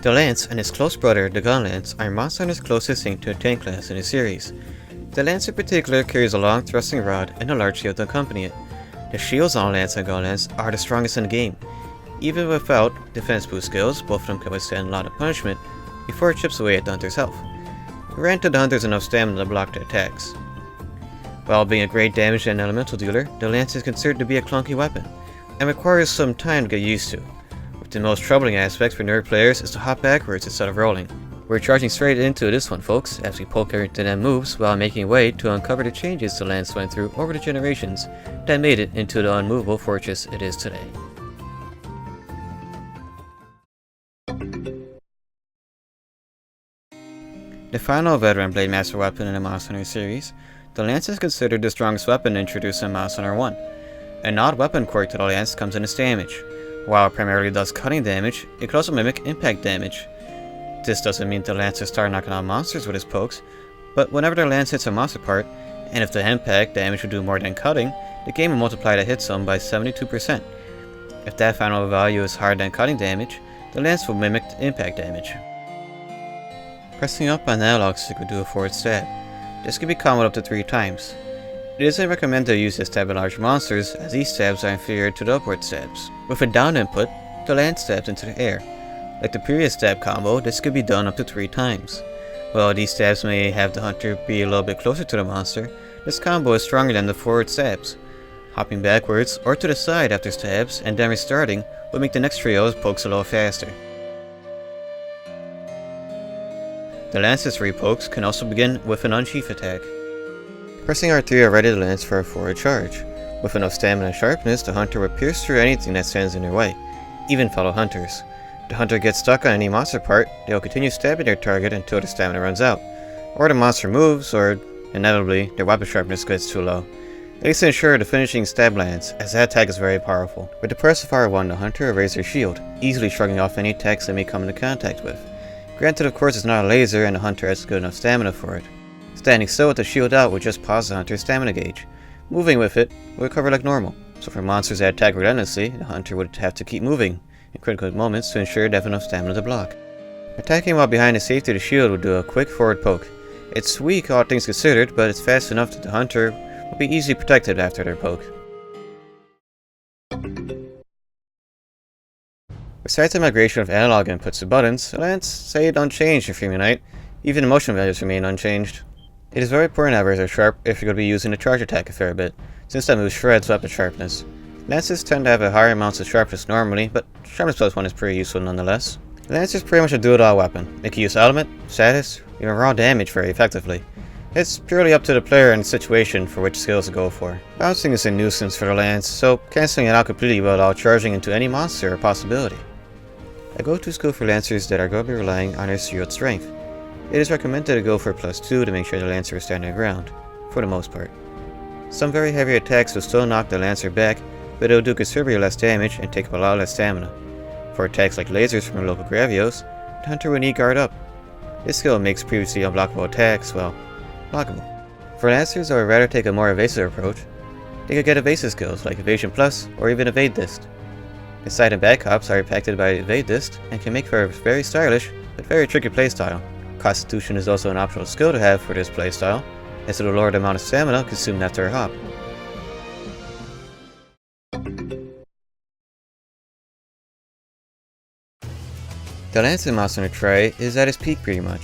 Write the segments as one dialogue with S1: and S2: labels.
S1: The Lance and his close brother, the Gunlance, are Monster Hunter's closest thing to a tank class in the series. The Lance in particular carries a long thrusting rod and a large shield to accompany it. The shields on Lance and Gunlance are the strongest in the game. Even without defense boost skills, both of them can withstand a lot of punishment before it chips away at the Hunter's health. Granted, the Hunter's enough stamina to block the attacks. While being a great damage and elemental dealer, the Lance is considered to be a clunky weapon, and requires some time to get used to. But the most troubling aspect for nerd players is to hop backwards instead of rolling. We're charging straight into this one, folks, as we poke into them moves while making way to uncover the changes the Lance went through over the generations that made it into the unmovable fortress it is today. The final veteran Blade Master weapon in the Monster Hunter series, the Lance is considered the strongest weapon introduced in Monster Hunter 1. An odd weapon quirk to the Lance comes in its damage. While it primarily does cutting damage, it can also mimic impact damage. This doesn't mean the Lance will start knocking out monsters with his pokes, but whenever the Lance hits a monster part, and if the impact damage will do more than cutting, the game will multiply the hit sum by 72%. If that final value is higher than cutting damage, the Lance will mimic impact damage. Pressing up on the analog stick will do a forward stab. This can be comboed up to 3 times. It isn't recommended to use this stab in large monsters, as these stabs are inferior to the upward stabs. With a down input, the Lance stabs into the air. Like the previous stab combo, this could be done up to 3 times. While these stabs may have the hunter be a little bit closer to the monster, this combo is stronger than the forward stabs. Hopping backwards or to the side after stabs and then restarting will make the next trio of pokes a little faster. The Lance's repokes can also begin with an unsheath attack. Pressing R3 will ready the Lance for a forward charge. With enough stamina and sharpness, the hunter will pierce through anything that stands in their way, even fellow hunters. If the hunter gets stuck on any monster part, they will continue stabbing their target until their stamina runs out, or the monster moves, or, inevitably, their weapon sharpness gets too low. At least to ensure the finishing stab lands, as that attack is very powerful. With the press of R1, the hunter will raise their shield, easily shrugging off any attacks they may come into contact with. Granted, of course, it's not a laser and the hunter has good enough stamina for it. Standing still with the shield out would just pause the hunter's stamina gauge. Moving with it will recover like normal, so for monsters that attack relentlessly, the hunter would have to keep moving in critical moments to ensure they have enough stamina to block. Attacking while behind the safety of the shield would do a quick forward poke. It's weak, all things considered, but it's fast enough that the hunter will be easily protected after their poke. Besides the migration of analog inputs to buttons, the Lance stayed unchanged in Freeman Knight. Even the motion values remain unchanged. It is very important that razor sharp if you're going to be using the charge attack a fair bit, since that move shreds weapon sharpness. Lances tend to have a higher amounts of sharpness normally, but sharpness plus 1 is pretty useful nonetheless. The Lance is pretty much a do-it-all weapon. It can use element, status, even raw damage very effectively. It's purely up to the player and the situation for which skills to go for. Bouncing is a nuisance for the Lance, so cancelling it out completely without charging into any monster a possibility. A go-to skill for Lancers that are going to be relying on their shield strength. It is recommended to go for +2 to make sure the Lancer is standing ground, for the most part. Some very heavy attacks will still knock the Lancer back, but it will do considerably less damage and take up a lot less stamina. For attacks like lasers from local Gravios, the hunter will need guard up. This skill makes previously unblockable attacks, well, blockable. For Lancers that would rather take a more evasive approach, they could get evasive skills like Evasion Plus or even Evade Dist. The side and back hops are impacted by Evade Dist and can make for a very stylish but very tricky playstyle. Constitution is also an optional skill to have for this playstyle, as it will lower the amount of stamina consumed after a hop. The Lance in Monster Hunter Tri is at its peak pretty much.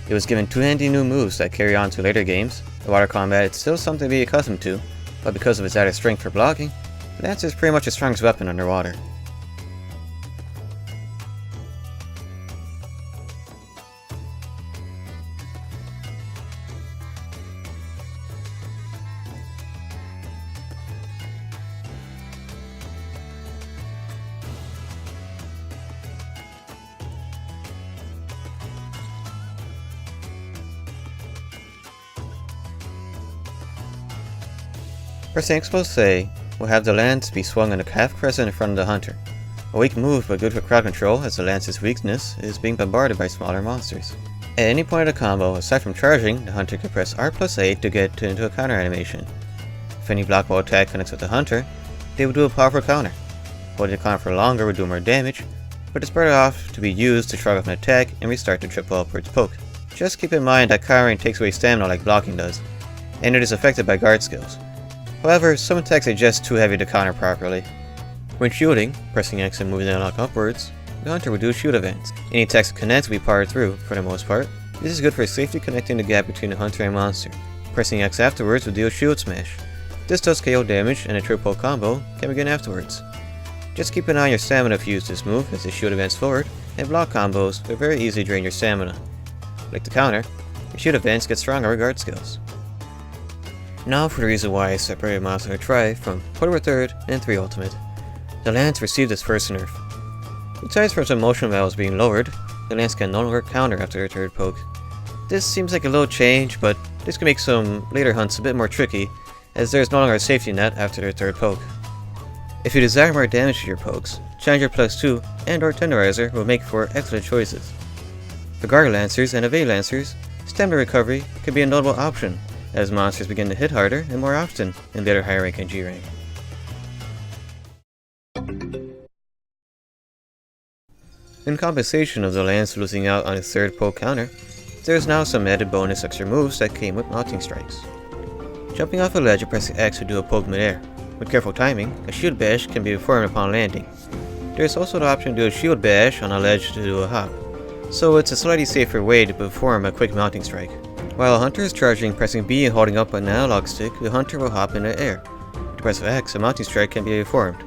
S1: It was given 2 handy new moves that carry on to later games. The water combat is still something to be accustomed to, but because of its added strength for blocking, the Lance is pretty much the strongest weapon underwater. Pressing Expose will have the Lance be swung in a half crescent in front of the hunter. A weak move but good for crowd control, as the Lance's weakness is being bombarded by smaller monsters. At any point of the combo, aside from charging, the hunter can press R+8 to get into a counter animation. If any blockable attack connects with the hunter, they will do a powerful counter. Holding the counter for longer will do more damage, but it's better off to be used to shrug off an attack and restart the triple upwards poke. Just keep in mind that countering takes away stamina like blocking does, and it is affected by guard skills. However, some attacks are just too heavy to counter properly. When shielding, pressing X and moving the analog upwards, the hunter will do a shield advance. Any attacks with connects will be powered through, for the most part. This is good for safely connecting the gap between the hunter and monster. Pressing X afterwards will deal shield smash. This does KO damage, and a triple combo can begin afterwards. Just keep an eye on your stamina if you use this move, as the shield advance forward, and block combos will very easily drain your stamina. Like the counter, your shield advance gets stronger with guard skills. Now for the reason why I separated Monster Hunter Tri from Portable 3rd and 3 Ultimate. The Lance received its first nerf. Besides from some motion values being lowered, the Lance can no longer counter after a 3rd poke. This seems like a little change, but this can make some later hunts a bit more tricky, as there is no longer a safety net after their 3rd poke. If you desire more damage to your pokes, Challenger Plus 2 and or Tenderizer will make for excellent choices. For Guard Lancers and Evade Lancers, stamina recovery can be a notable option, as monsters begin to hit harder and more often in later higher rank and G rank. In compensation of the Lance losing out on its 3rd poke counter, there is now some added bonus extra moves that came with mounting strikes. Jumping off a ledge and pressing X to do a poke mid-air. With careful timing, a shield bash can be performed upon landing. There is also the option to do a shield bash on a ledge to do a hop, so it's a slightly safer way to perform a quick mounting strike. While a hunter is charging, pressing B and holding up an analog stick, the hunter will hop in the air. To press X, a mounting strike can be performed.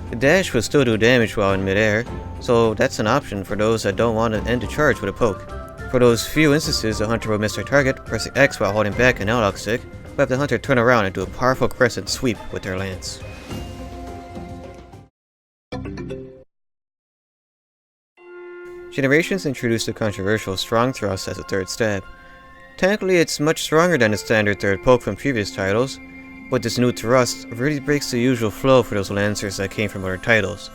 S1: The dash will still do damage while in mid-air, so that's an option for those that don't want to end the charge with a poke. For those few instances the hunter will miss their target, pressing X while holding back an analog stick will have the hunter turn around and do a powerful crescent sweep with their lance. Generations introduced the controversial strong thrust as a 3rd stab. Technically it's much stronger than the standard 3rd poke from previous titles, but this new thrust really breaks the usual flow for those lancers that came from other titles.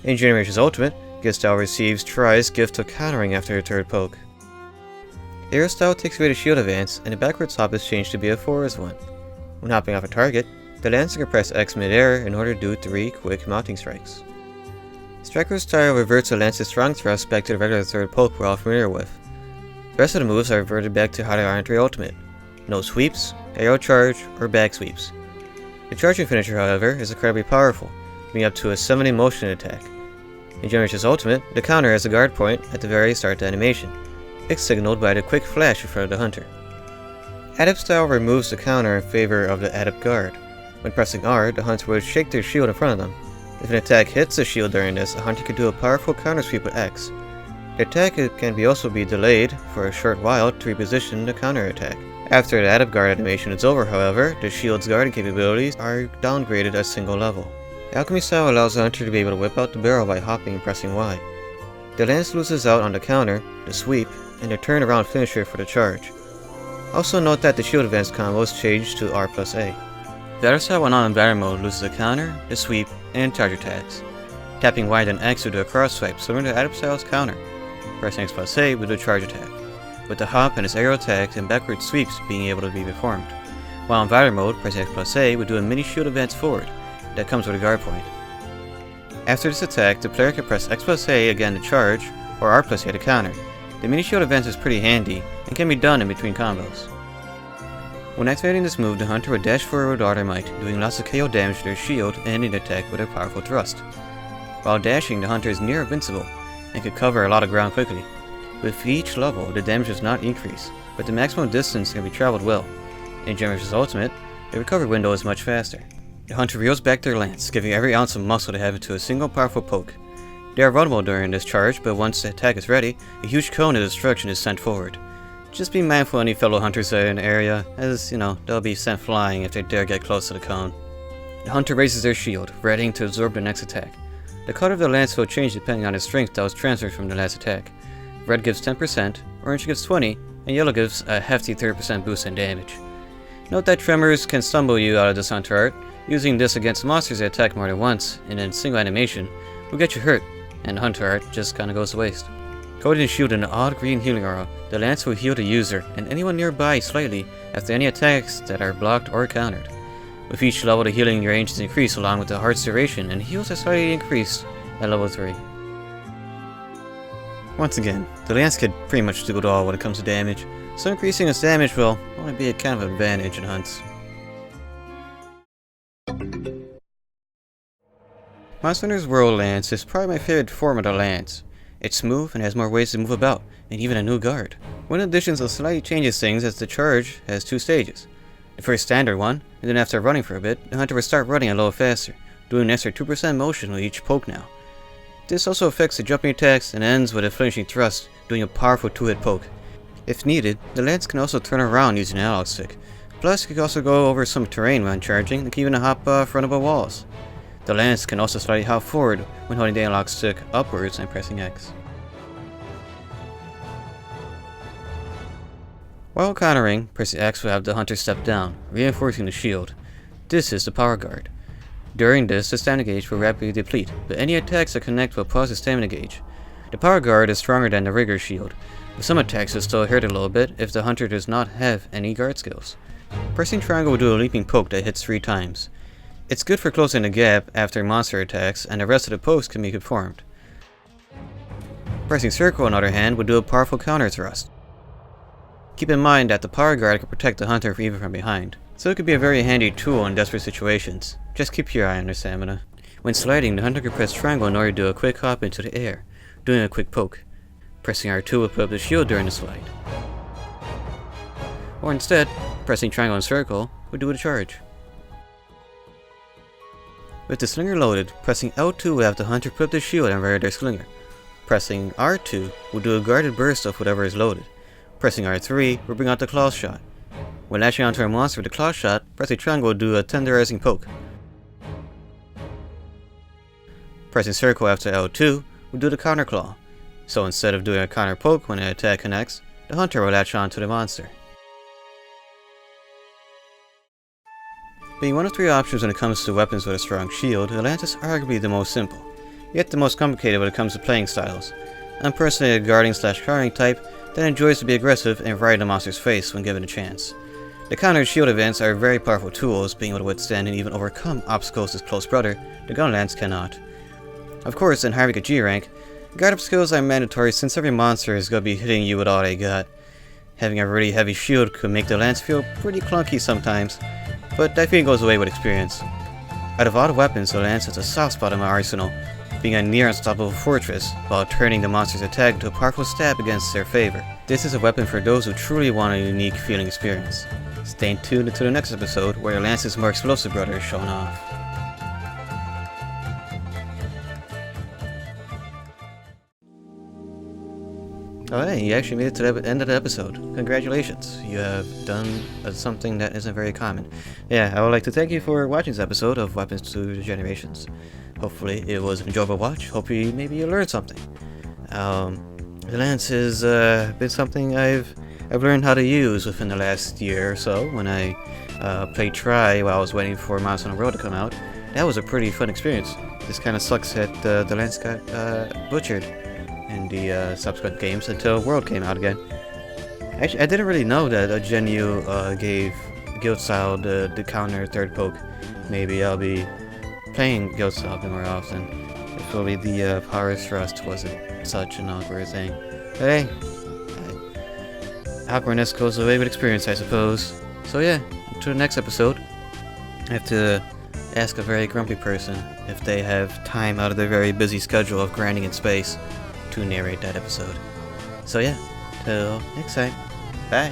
S1: In Generations Ultimate, Gistyle receives Tri's gift of countering after her 3rd poke. Aerostyle takes away the shield advance, and the backwards hop is changed to be a 4 as 1. When hopping off a target, the Lancer can press X mid-air in order to do 3 quick mounting strikes. Striker's style reverts the Lance's strong thrust back to the regular 3rd poke we're all familiar with. The rest of the moves are reverted back to how they are in 3 Ultimate. No sweeps, aerial charge, or back sweeps. The charging finisher, however, is incredibly powerful, giving up to a summoning motion attack. In Generations Ultimate, the counter has a guard point at the very start of the animation. It's signaled by the quick flash in front of the hunter. Adept style removes the counter in favor of the Adept guard. When pressing R, the hunter will shake their shield in front of them. If an attack hits the shield during this, the hunter can do a powerful counter sweep with X. The attack can also be delayed for a short while to reposition the counter attack. After the Adept guard animation is over, however, the shield's guarding capabilities are downgraded a single level. Alchemy style allows the hunter to be able to whip out the barrel by hopping and pressing Y. The lance loses out on the counter, the sweep, and the turnaround finisher for the charge. Also note that the shield advance combo is changed to R plus A. The other style when on in battle mode loses the counter, the sweep, and charge attacks. Tapping Y then X will do a cross swipe similar to Adept style's counter. Pressing X plus A will do a charge attack, with the hop and its aerial attacks and backward sweeps being able to be performed. While in battle mode, pressing X plus A will do a mini shield advance forward that comes with a guard point. After this attack, the player can press X plus A again to charge, or R plus A to counter. The mini shield advance is pretty handy, and can be done in between combos. When activating this move, the hunter would dash forward with all their might, doing lots of KO damage to their shield and ending the attack with a powerful thrust. While dashing, the hunter is near invincible, and can cover a lot of ground quickly. With each level, the damage does not increase, but the maximum distance can be traveled well. In Generations Ultimate, the recovery window is much faster. The hunter reels back their lance, giving every ounce of muscle they have into a single powerful poke. They are vulnerable during this charge, but once the attack is ready, a huge cone of destruction is sent forward. Just be mindful of any fellow hunters that are in the area, as, they'll be sent flying if they dare get close to the cone. The hunter raises their shield, readying to absorb the next attack. The color of the lance will change depending on the strength that was transferred from the last attack. Red gives 10%, orange gives 20%, and yellow gives a hefty 30% boost in damage. Note that tremors can stumble you out of this hunter art. Using this against monsters that attack more than once, in a single animation, will get you hurt, and the hunter art just kinda goes to waste. Coating the shield in an odd green healing aura, the lance will heal the user and anyone nearby slightly after any attacks that are blocked or countered. With each level, the healing range is increased along with the heart's duration, and heals are slightly increased at level 3. Once again, the Lance could pretty much do it all when it comes to damage, so increasing its damage will only be a kind of advantage in hunts. Monster Hunter's World Lance is probably my favorite form of the Lance. It's smooth and has more ways to move about, and even a new guard. One of the additions that slightly changes things is the charge has 2 stages. The first standard one, and then after running for a bit, the hunter will start running a little faster, doing an extra 2% motion with each poke now. This also affects the jumping attacks and ends with a finishing thrust, doing a powerful 2-hit poke. If needed, the Lance can also turn around using an analog stick. Plus, it can also go over some terrain when charging, and can even hop frontable walls. The Lance can also slightly hop forward when holding the analog stick upwards and pressing X. While countering, pressing X will have the hunter step down, reinforcing the shield. This is the power guard. During this, the stamina gauge will rapidly deplete, but any attacks that connect will pause the stamina gauge. The power guard is stronger than the rigor shield, but some attacks will still hurt a little bit if the hunter does not have any guard skills. Pressing triangle will do a leaping poke that hits 3 times. It's good for closing the gap after monster attacks, and the rest of the pokes can be performed. Pressing circle, on the other hand, will do a powerful counter thrust. Keep in mind that the power guard can protect the hunter even from behind, so it could be a very handy tool in desperate situations. Just keep your eye on their stamina. When sliding, the hunter can press triangle in order to do a quick hop into the air, doing a quick poke. Pressing R2 will put up the shield during the slide. Or instead, pressing triangle and circle will do a charge. With the slinger loaded, pressing L2 will have the hunter put up the shield and rear their slinger. Pressing R2 will do a guarded burst of whatever is loaded. Pressing R3 will bring out the claw shot. When latching onto a monster with the claw shot, pressing triangle will do a tenderizing poke. Pressing circle after L2 will do the counter claw. So instead of doing a counter poke when an attack connects, the hunter will latch onto the monster. Being one of 3 options when it comes to weapons with a strong shield, the Lance is arguably the most simple, yet the most complicated when it comes to playing styles. I'm personally a guarding/countering type that enjoys to be aggressive and right in the monster's face when given a chance. The counter and shield events are very powerful tools, being able to withstand and even overcome obstacles his close brother, the Gunlance, cannot. Of course, in Harvika G rank, guard-up skills are mandatory since every monster is going to be hitting you with all they got. Having a really heavy shield could make the Lance feel pretty clunky sometimes, but that feeling goes away with experience. Out of all the weapons, the Lance has a soft spot in my arsenal, being a near unstoppable fortress, while turning the monster's attack into a powerful stab against their favor. This is a weapon for those who truly want a unique feeling experience. Stay tuned until the next episode, where the Lance's more explosive brother is shown off. Oh hey, you actually made it to the end of the episode. Congratulations, you have done something that isn't very common. Yeah, I would like to thank you for watching this episode of Weapons to the Generations. Hopefully it was an enjoyable watch. Hopefully maybe you learned something. The Lance has been something I've learned how to use within the last year or so when I played Try while I was waiting for Monster Hunter World to come out. That was a pretty fun experience. This kind of sucks that the Lance got butchered in the subsequent games until World came out again. Actually, I didn't really know that Gen U gave Guild Style the counter 3rd poke. Maybe I'll be playing Guild Style a bit more often. If only the power thrust wasn't such an awkward thing. But hey, awkwardness goes away with experience, I suppose. So yeah, until the next episode, I have to ask a very grumpy person if they have time out of their very busy schedule of grinding in space to narrate that episode. So yeah, till next time, bye!